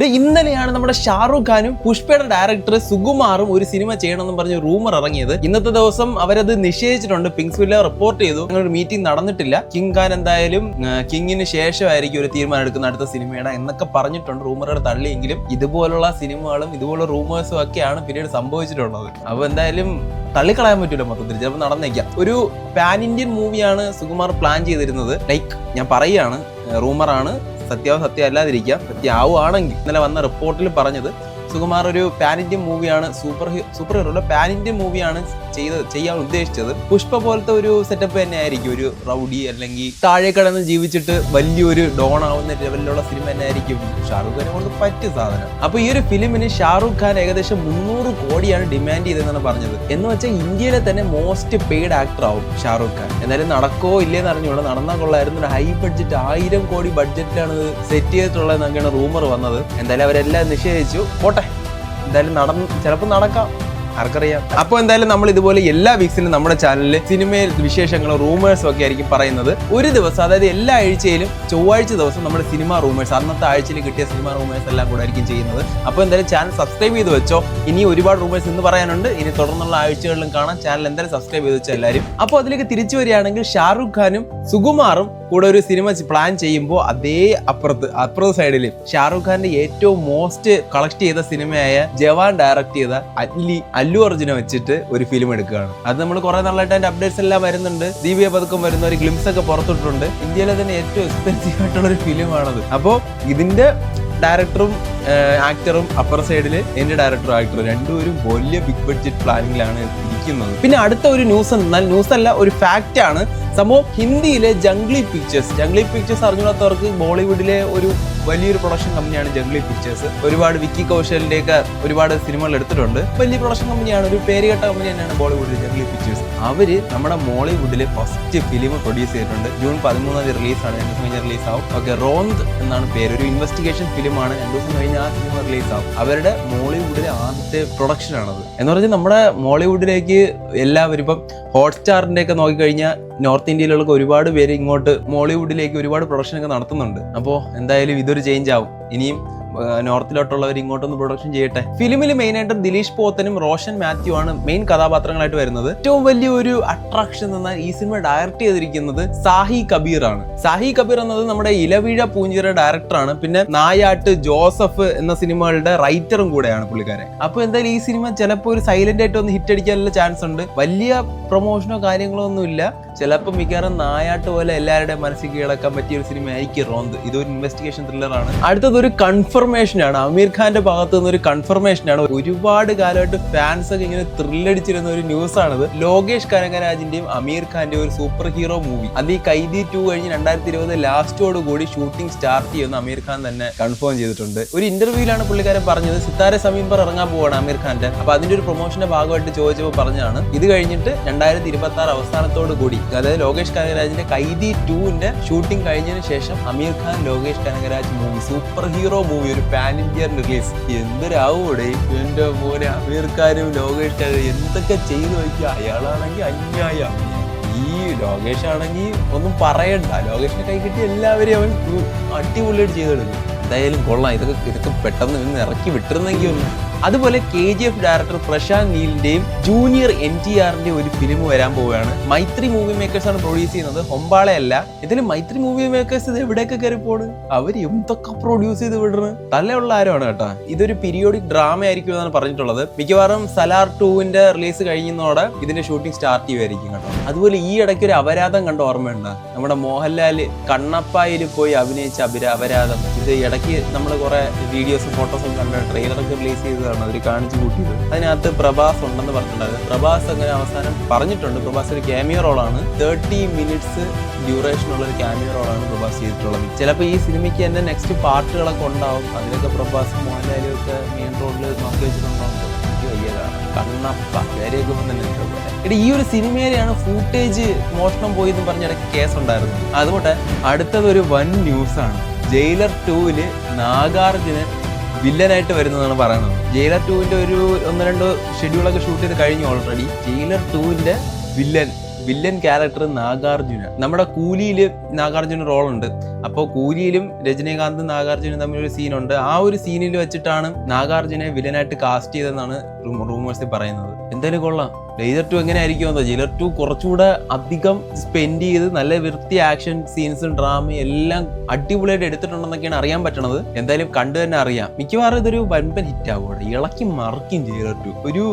ഇന്നലെയാണ് നമ്മുടെ ഷാറൂഖ് ഖാനും പുഷ്പയുടെ ഡയറക്ടർ സുകുമാറും ഒരു സിനിമ ചെയ്യണമെന്ന് പറഞ്ഞ് റൂമർ ഇറങ്ങിയത്. ഇന്നത്തെ ദിവസം അവരത് നിഷേധിച്ചിട്ടുണ്ട്. പിങ്സ് വില്ല റിപ്പോർട്ട് ചെയ്തു, ഒരു മീറ്റിംഗ് നടന്നിട്ടില്ല. കിങ് ഖാൻ എന്തായാലും കിങ്ങിന് ശേഷമായിരിക്കും ഒരു തീരുമാനം എടുക്കുന്ന അടുത്ത സിനിമയുടെ എന്നൊക്കെ പറഞ്ഞിട്ടുണ്ട്. റൂമറുകൾ തള്ളിയെങ്കിലും ഇതുപോലുള്ള സിനിമകളും ഇതുപോലുള്ള റൂമേഴ്സും ഒക്കെയാണ് പിന്നീട് സംഭവിച്ചിട്ടുള്ളത്. അപ്പൊ എന്തായാലും തള്ളിക്കളയാൻ പറ്റൂല. മൊത്തത്തിൽ ചിലപ്പോൾ നടന്നേക്കാം. ഒരു പാൻ ഇന്ത്യൻ മൂവിയാണ് സുകുമാർ പ്ലാൻ ചെയ്തിരുന്നത്. ലൈക്ക് ഞാൻ പറയുകയാണ്, റൂമറാണ്, സത്യം അല്ലാതിരിക്കാം. സത്യമാവുകയാണെങ്കിൽ ഇന്നലെ വന്ന റിപ്പോർട്ടിൽ പറഞ്ഞത് സുകുമാർ ഒരു പാൻ ഇന്ത്യൻ മൂവിയാണ്, സൂപ്പർ ഹീറോ പാൻ ഇന്ത്യൻ മൂവിയാണ് ചെയ്യാൻ ഉദ്ദേശിച്ചത്. പുഷ്പ പോലത്തെ ഒരു സെറ്റപ്പ് തന്നെ ആയിരിക്കും. ഒരു റൗഡി അല്ലെങ്കിൽ താഴെ കിടന്ന് ജീവിച്ചിട്ട് വലിയൊരു ഡോൺ ആവുന്ന ലെവലിലുള്ള സിനിമ തന്നെ ആയിരിക്കും ഷാറൂഖ് ഖാനെ കൊണ്ട് പറ്റിയ സാധനം. അപ്പൊ ഈ ഒരു ഫിലിമിന് ഷാറൂഖ് ഖാൻ ഏകദേശം 300 കോടിയാണ് ഡിമാൻഡ് ചെയ്തതെന്നാണ് പറഞ്ഞത്. എന്ന് വെച്ചാൽ ഇന്ത്യയിലെ തന്നെ മോസ്റ്റ് പെയ്ഡ് ആക്ടർ ആവും ഷാറൂഖ് ഖാൻ. എന്തായാലും നടക്കോ ഇല്ലേന്ന് അറിഞ്ഞുകൊണ്ട് നടന്നാൽ കൊള്ളായിരുന്നു. ഒരു ഹൈ ബഡ്ജറ്റ് 1000 കോടി ബഡ്ജറ്റിലാണ് സെറ്റ് ചെയ്തിട്ടുള്ളതെന്നൊക്കെയാണ് റൂമർ വന്നത്. എന്തായാലും അവരെല്ലാം നിഷേധിച്ചു. പോട്ടെ, എന്തായാലും ചിലപ്പോൾ നടക്കാം, ആർക്കറിയാം. അപ്പോൾ എന്തായാലും നമ്മൾ ഇതുപോലെ എല്ലാ വീക്സിലും നമ്മുടെ ചാനലിൽ സിനിമയിൽ വിശേഷങ്ങളും റൂമേഴ്സും ഒക്കെ ആയിരിക്കും പറയുന്നത്. ഒരു ദിവസം, അതായത് എല്ലാ ആഴ്ചയിലും ചൊവ്വാഴ്ച ദിവസം നമ്മുടെ സിനിമ റൂമേഴ്സ്, അന്നത്തെ ആഴ്ചയിൽ കിട്ടിയ സിനിമ റൂമേഴ്സ് എല്ലാം കൂടെ ആയിരിക്കും ചെയ്യുന്നത്. അപ്പോൾ എന്തായാലും ചാനൽ സബ്സ്ക്രൈബ് ചെയ്ത് വെച്ചോ. ഇനി ഒരുപാട് റൂമേഴ്സ് ഇന്ന് പറയാനുണ്ട്. ഇനി തുടർന്നുള്ള ആഴ്ചകളിലും കാണാൻ ചാനൽ എന്തായാലും സബ്സ്ക്രൈബ് ചെയ്ത് വെച്ചോ എല്ലാവരും. അപ്പോൾ അതിലേക്ക് തിരിച്ചു വരികയാണെങ്കിൽ ഷാറൂഖ് ഖാനും സുകുമാറും കൂടെ ഒരു സിനിമ പ്ലാൻ ചെയ്യുമ്പോൾ അതേ അപ്പുറത്തെ സൈഡിൽ ഷാറൂഖ് ഖാന്റെ ഏറ്റവും മോസ്റ്റ് കളക്ട് ചെയ്ത സിനിമയായ ജവാൻ ഡയറക്ട് ചെയ്ത അല്ലു അർജുനെ വെച്ചിട്ട് ഒരു ഫിലിം എടുക്കുകയാണ്. അത് നമ്മൾ കുറെ നാളായിട്ട് അതിന്റെ അപ്ഡേറ്റ്സ് എല്ലാം വരുന്നുണ്ട്. ദീപിക പതുക്കം വരുന്ന ഒരു ഗ്ലിംസ് ഒക്കെ പുറത്തിട്ടുണ്ട്. ഇന്ത്യയിലെ തന്നെ ഏറ്റവും എക്സ്പെൻസീവ് ആയിട്ടുള്ള ഒരു ഫിലിമാണത്. അപ്പോൾ ഇതിന്റെ ഡയറക്ടറും ആക്ടറും അപ്പർ സൈഡിൽ എന്റെ ഡയറക്ടറും ആക്ടറും രണ്ടുപേരും വലിയ ബിഗ് ബഡ്ജറ്റ് പ്ലാനിങ്ങിലാണ് ഇരിക്കുന്നത്. പിന്നെ അടുത്ത ഒരു ന്യൂസ് അല്ല, ഒരു ഫാക്റ്റ് ആണ് സംഭവം. ഹിന്ദിയിലെ ജംഗ്ലി പിക്ചേഴ്സ് അറിഞ്ഞാത്തവർക്ക് ബോളിവുഡിലെ ഒരു വലിയൊരു പ്രൊഡക്ഷൻ കമ്പനിയാണ് ജംഗ്ലി പിക്ചേഴ്സ്. ഒരുപാട് വിക്കി കൗശലിന്റെ ഒക്കെ ഒരുപാട് സിനിമകൾ എടുത്തിട്ടുണ്ട്. വലിയ പ്രൊഡക്ഷൻ കമ്പനിയാണ്, ഒരു പേരുകെട്ട കമ്പനി തന്നെയാണ് ബോളിവുഡിലെ ജംഗ്ലി പിക്ചേഴ്സ്. അവര് നമ്മുടെ മോളിവുഡിലെ ഫസ്റ്റ് ഫിലിം പ്രൊഡ്യൂസ് ചെയ്തിട്ടുണ്ട്. ജൂൺ 13 റിലീസാണ്, 2 ദിവസം കഴിഞ്ഞ് റിലീസ് ആവും. ഓക്കെ, റോന്ത് എന്നാണ് പേര്. ഒരു ഇൻവെസ്റ്റിഗേഷൻ ഫിലിമാണ്. 2 ദിവസം കഴിഞ്ഞ് ആ സിനിമ റിലീസ് ആവും. അവരുടെ മോളിവുഡിലെ ആദ്യത്തെ പ്രൊഡക്ഷൻ ആണത്. എന്ന് പറഞ്ഞാൽ നമ്മുടെ മോളിവുഡിലേക്ക് എല്ലാവരും ഇപ്പം ഹോട്ട്സ്റ്റാറിന്റെ ഒക്കെ നോക്കിക്കഴിഞ്ഞാൽ നോർത്ത് ഇന്ത്യയിലുള്ള ഒരുപാട് പേര് ഇങ്ങോട്ട് മോളിവുഡിലേക്ക് ഒരുപാട് പ്രൊഡക്ഷൻ ഒക്കെ നടത്തുന്നുണ്ട്. അപ്പോൾ എന്തായാലും ഇതൊരു ചേഞ്ച് ആവും. ഇനിയും നോർത്തിലോട്ടുള്ളവർ ഇങ്ങോട്ടൊന്ന് പ്രൊഡക്ഷൻ ചെയ്യട്ടെ. ഫിലിമിൽ മെയിനായിട്ട് ദിലീഷ് പോത്തനും റോഷൻ മാത്യു ആണ് മെയിൻ കഥാപാത്രങ്ങളായിട്ട് വരുന്നത്. ഏറ്റവും വലിയ ഒരു അട്രാക്ഷൻ എന്നാൽ ഈ സിനിമ ഡയറക്ട് ചെയ്തിരിക്കുന്നത് സാഹി കബീർ ആണ്. സാഹി കബീർ എന്നത് നമ്മുടെ ഇലവീഴ പൂഞ്ചിറ ഡയറക്ടറാണ്. പിന്നെ നായാട്ട് ജോസഫ് എന്ന സിനിമകളുടെ റൈറ്ററും കൂടെയാണ് പുള്ളിക്കാരൻ. അപ്പൊ എന്തായാലും ഈ സിനിമ ചിലപ്പോൾ ഒരു സൈലന്റ് ആയിട്ട് ഒന്ന് ഹിറ്റ് അടിക്കാനുള്ള ചാൻസ് ഉണ്ട്. വലിയ പ്രൊമോഷനോ കാര്യങ്ങളോ ഒന്നും ഇല്ല. ചിലപ്പോൾ മിക്കവാറും നായാട്ട് പോലെ എല്ലാവരുടെയും മനസ്സിൽ കീഴടക്കാൻ പറ്റിയ ഒരു സിനിമ ആയിരിക്കും റോന്ത്. ഇതൊരു ഇൻവെസ്റ്റിഗേഷൻ ത്രില്ലറാണ്. അടുത്തതൊരു കൺഫർമേഷനാണ്. അമീർ ഖാന്റെ ഭാഗത്ത് നിന്ന് ഒരു കൺഫർമേഷനാണ്. ഒരുപാട് കാലമായിട്ട് ഫാൻസ് ഒക്കെ ഇങ്ങനെ ത്രില്ലടിച്ചിരുന്ന ഒരു ന്യൂസ് ആണത്. ലോകേഷ് കനകരാജിന്റെയും അമീർ ഖാന്റെയും ഒരു സൂപ്പർ ഹീറോ മൂവി, അത് ഈ കൈദി 2 കഴിഞ്ഞ് 2020 ലാസ്റ്റോട് കൂടി ഷൂട്ടിംഗ് സ്റ്റാർട്ട് ചെയ്യുന്ന അമീർ ഖാൻ തന്നെ കൺഫേം ചെയ്തിട്ടുണ്ട്. ഒരു ഇന്റർവ്യൂലാണ് പുള്ളിക്കാരൻ പറഞ്ഞത് സിത്താര സമീം പർ ഇറങ്ങാൻ പോവാണ് അമീർ ഖാന്റെ. അപ്പൊ അതിന്റെ ഒരു പ്രൊമോഷന്റെ ഭാഗമായിട്ട് ചോദിച്ചപ്പോൾ പറഞ്ഞതാണ് ഇത് കഴിഞ്ഞിട്ട് 2026 അവസാനത്തോട് കൂടി, അതായത് ലോകേഷ് കനകരാജിന്റെ കൈദി 2ന്റെ ഷൂട്ടിംഗ് കഴിഞ്ഞതിന് ശേഷം Aamir Khan Lokesh Kanagaraj movie, super hero movie, ഒരു പാൻ ഇന്ത്യൻ റിലീസ്. എന്തൊരാവൂടെ എന്റെ പോലെ അമീർ ഖാനും ലോകേഷ് കനകരാജ് എന്തൊക്കെ ചെയ്തു വയ്ക്കുക. അയാളാണെങ്കിൽ അന്യായം, ഈ ലോകേഷ് ആണെങ്കിൽ ഒന്നും പറയണ്ട. ലോകേഷിന്റെ കൈ കിട്ടി എല്ലാവരെയും അവൻ അടിപൊളിയായിട്ട് ചെയ്തെടുക്കും. എന്തായാലും കൊള്ളാം. ഇതൊക്കെ പെട്ടെന്ന് നിന്ന് ഇറക്കി വിട്ടിരുന്നെങ്കിൽ ഒന്ന്. അതുപോലെ KGF ഡയറക്ടർ പ്രശാന്ത് നീലിന്റെയും ജൂനിയർ NTRന്റെ ഒരു ഫിലിം വരാൻ പോവുകയാണ്. മൈത്രി മൂവി മേക്കേഴ്സ് ആണ് പ്രൊഡ്യൂസ് ചെയ്യുന്നത്, ഹൊമ്പാളെ അല്ല. ഇതിൽ മൈത്രി മൂവി മേക്കേഴ്സ് ഇത് എവിടെയൊക്കെ കയറി പോണ്, അവർ എന്തൊക്കെ പ്രൊഡ്യൂസ് ചെയ്ത് വിടുന്നത്. തലയുള്ള ആരുമാണ് കേട്ടോ. ഇതൊരു പീരിയോഡിക് ഡ്രാമ ആയിരിക്കും എന്നാണ് പറഞ്ഞിട്ടുള്ളത്. മിക്കവാറും സലാർ 2ന്റെ റിലീസ് കഴിയുന്നതോടെ ഇതിന്റെ ഷൂട്ടിംഗ് സ്റ്റാർട്ട് ചെയ്യുമായിരിക്കും കേട്ടോ. അതുപോലെ ഈ ഇടയ്ക്ക് ഒരു അപരാധം കണ്ട ഓർമ്മയുണ്ട്, നമ്മുടെ മോഹൻലാല് കണ്ണപ്പായിൽ പോയി അഭിനയിച്ച അപരാധം. ഇത് ഇടയ്ക്ക് നമ്മൾ കുറെ വീഡിയോസും ഫോട്ടോസും കണ്ട ട്രെയിലറൊക്കെ റിലീസ് ചെയ്തതാണ്, അവർ കാണിച്ചു കൂട്ടിയത്. അതിനകത്ത് പ്രഭാസ് ഉണ്ടെന്ന് പറഞ്ഞിട്ടുണ്ടായിരുന്നു. പ്രഭാസ് അങ്ങനെ അവസാനം പറഞ്ഞിട്ടുണ്ട്. പ്രഭാസ് ഒരു ക്യാമിയോ റോളാണ്, 30 മിനിറ്റ്സ് ഡ്യൂറേഷൻ ഉള്ള ഒരു ക്യാമിയോ റോളാണ് പ്രഭാസ് ചെയ്തിട്ടുള്ളത്. ചിലപ്പോൾ ഈ സിനിമയ്ക്ക് തന്നെ നെക്സ്റ്റ് പാർട്ടുകളൊക്കെ ഉണ്ടാവും. അതിലൊക്കെ പ്രഭാസ് മോഹൻലാലും ഒക്കെ മെയിൻ റോഡിൽ നോക്കി വെച്ചിട്ടുണ്ടാവും. കണ്ണപ്പ വേറെയൊക്കെ തന്നെ. ഈ ഒരു സിനിമയിലെയാണ് ഫൂട്ടേജ് മോഷണം പോയി എന്ന് പറഞ്ഞ ഇടയ്ക്ക് കേസ് ഉണ്ടായിരുന്നു. അതുകൊണ്ട് അടുത്തതൊരു വൻ ന്യൂസാണ്. ജയിലർ 2 നാഗാർജുനൻ വില്ലനായിട്ട് വരുന്നതാണ് പറയുന്നത്. ജയിലർ 2ന്റെ ഒരു 1-2 ഷെഡ്യൂളൊക്കെ ഷൂട്ട് ചെയ്ത് കഴിഞ്ഞു ഓൾറെഡി. ജയിലർ 2ന്റെ വില്ലൻ വില്ലൻ ക്യാരക്ടർ നാഗാർജുന. നമ്മുടെ കൂലിയില് നാഗാർജുന റോളുണ്ട്. അപ്പോൾ കൂലിയിലും രജനീകാന്തും നാഗാർജുനും തമ്മിലൊരു സീനുണ്ട്. ആ ഒരു സീനിൽ വെച്ചിട്ടാണ് നാഗാർജുനെ വില്ലനായിട്ട് കാസ്റ്റ് ചെയ്തതെന്നാണ് റൂമേഴ്സിൽ പറയുന്നത്. എന്തായാലും കൊള്ളാം. ജയിലർ 2 എങ്ങനെ ആയിരിക്കുമെന്നോ, ജയിലർ 2 കുറച്ചുകൂടെ അധികം സ്പെൻഡ് ചെയ്ത് നല്ല വൃത്തി ആക്ഷൻ സീൻസും ഡ്രാമയും എല്ലാം അടിപൊളിയായിട്ട് എടുത്തിട്ടുണ്ടെന്നൊക്കെയാണ് അറിയാൻ പറ്റണത്. എന്തായാലും കണ്ടു തന്നെ അറിയാം. മിക്കവാറും ഇതൊരു വൻപൻ ഹിറ്റ് ആവുക, ഇളക്കി മറിക്കും ജയിലർ 2. ഒരു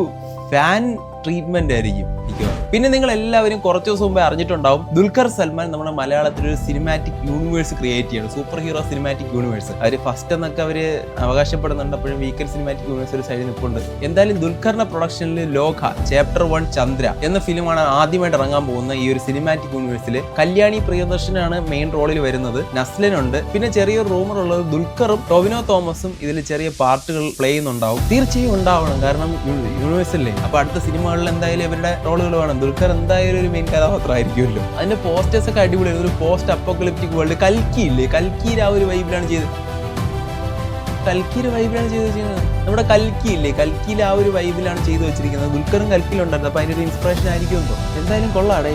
ഫാൻ ട്രീറ്റ്മെന്റ് ആയിരിക്കും മിക്കവാറും. പിന്നെ നിങ്ങൾ എല്ലാവരും കുറച്ച് ദിവസം മുമ്പേ അറിഞ്ഞിട്ടുണ്ടാവും, ദുൽഖർ സൽമാൻ നമ്മുടെ മലയാളത്തിൽ ഒരു സിനിമാറ്റിക് യൂണിവേഴ്സ് ക്രിയേറ്റ് ചെയ്യണം, സൂപ്പർ ഹീറോ സിനിമാറ്റിക് യൂണിവേഴ്സ്. അവർ ഫസ്റ്റ് എന്നൊക്കെ അവർ അവകാശപ്പെടുന്നുണ്ട്. അപ്പോഴും വീക്കെൻഡ് സിനിമാറ്റിക് യൂണിവേഴ്സ് ഒരു സൈഡിൽ നിൽപ്പുണ്ട്. എന്തായാലും ദുൽഖറിന്റെ പ്രൊഡക്ഷനിൽ ലോക ചാപ്റ്റർ 1 ചന്ദ്ര എന്ന ഫിലിമാണ് ആദ്യമായിട്ട് ഇറങ്ങാൻ പോകുന്ന ഈ ഒരു സിനിമാറ്റിക് യൂണിവേഴ്സിൽ. കല്യാണി പ്രിയദർശനാണ് മെയിൻ റോളിൽ വരുന്നത്. നസ്ലിനുണ്ട്. പിന്നെ ചെറിയൊരു റൂമർ ഉള്ളത് ദുൽഖറും ടൊവിനോ തോമസും ഇതിൽ ചെറിയ പാർട്ടുകൾ പ്ലേ ചെയ്യുന്നുണ്ടാവും. തീർച്ചയായും ഉണ്ടാവണം, കാരണം യൂണിവേഴ്സല്ലേ. അപ്പൊ അടുത്ത സിനിമകളിൽ എന്തായാലും ഇവരുടെ റോളുകൾ വേണം. ദുൽഖർ എന്തായാലും ഒരു മെയിൻ കഥാപാത്രം ആയിരിക്കുമല്ലോ. അതിന്റെ പോസ്റ്റേഴ്സ് ഒക്കെ അടിപൊളിയാണ്. ഒരു പോസ്റ്റ് അപ്പോക്കലിപ്റ്റിക് വേൾഡ്. കൽക്കി ഇല്ലേ, കൽക്കിയുടെ ആ ഒരു വൈബിലാണ് ചെയ്തത്. നമ്മുടെ കൽക്കി ഇല്ലേ, കൽക്കിയിൽ ആ ഒരു വൈബിലാണ് ചെയ്തു വെച്ചിരിക്കുന്നത്. ദുൽഖറും കൽക്കിയിലുണ്ടായിരുന്നു. അപ്പൊ അതിന്റെ ഒരു ഇൻസ്പിറേഷൻ ആയിരിക്കുമല്ലോ. എന്തായാലും കൊള്ളാടേ,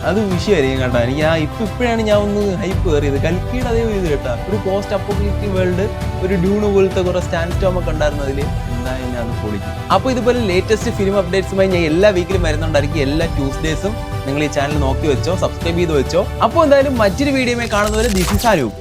അത് വിഷയമായിരിക്കും കേട്ടോ. എനിക്ക് ഇപ്പോഴാണ് ഞാൻ ഒന്ന് ഹൈപ്പ് കയറിയത്. കൽക്കിയുടെ അതേ ഇത് കേട്ടാ, ഒരു പോസ്റ്റ് അപ്പോക്കലിപ്റ്റിക് വേൾഡ്, ഒരു ഡ്യൂണ് പോലത്തെ കുറെ സ്റ്റാൻഡ് സ്റ്റോം ഒക്കെ ഉണ്ടായിരുന്നു അതിൽ. എന്തായാലും അത് പൊളിക്കും. അപ്പോൾ ഇതുപോലെ ലേറ്റസ്റ്റ് ഫിലിം അപ്ഡേറ്റ്സുമായി ഞാൻ എല്ലാ വീക്കിലും വരുന്നുണ്ടായിരിക്കും. എല്ലാ ട്യൂസ്ഡേസും നിങ്ങൾ ഈ ചാനൽ നോക്കി വെച്ചോ, സബ്സ്ക്രൈബ് ചെയ്ത് വെച്ചോ. അപ്പോൾ എന്തായാലും മറ്റൊരു വീഡിയോയുമായി കാണുന്നവരെ ദിസ് ഈസ് അനൂപ്.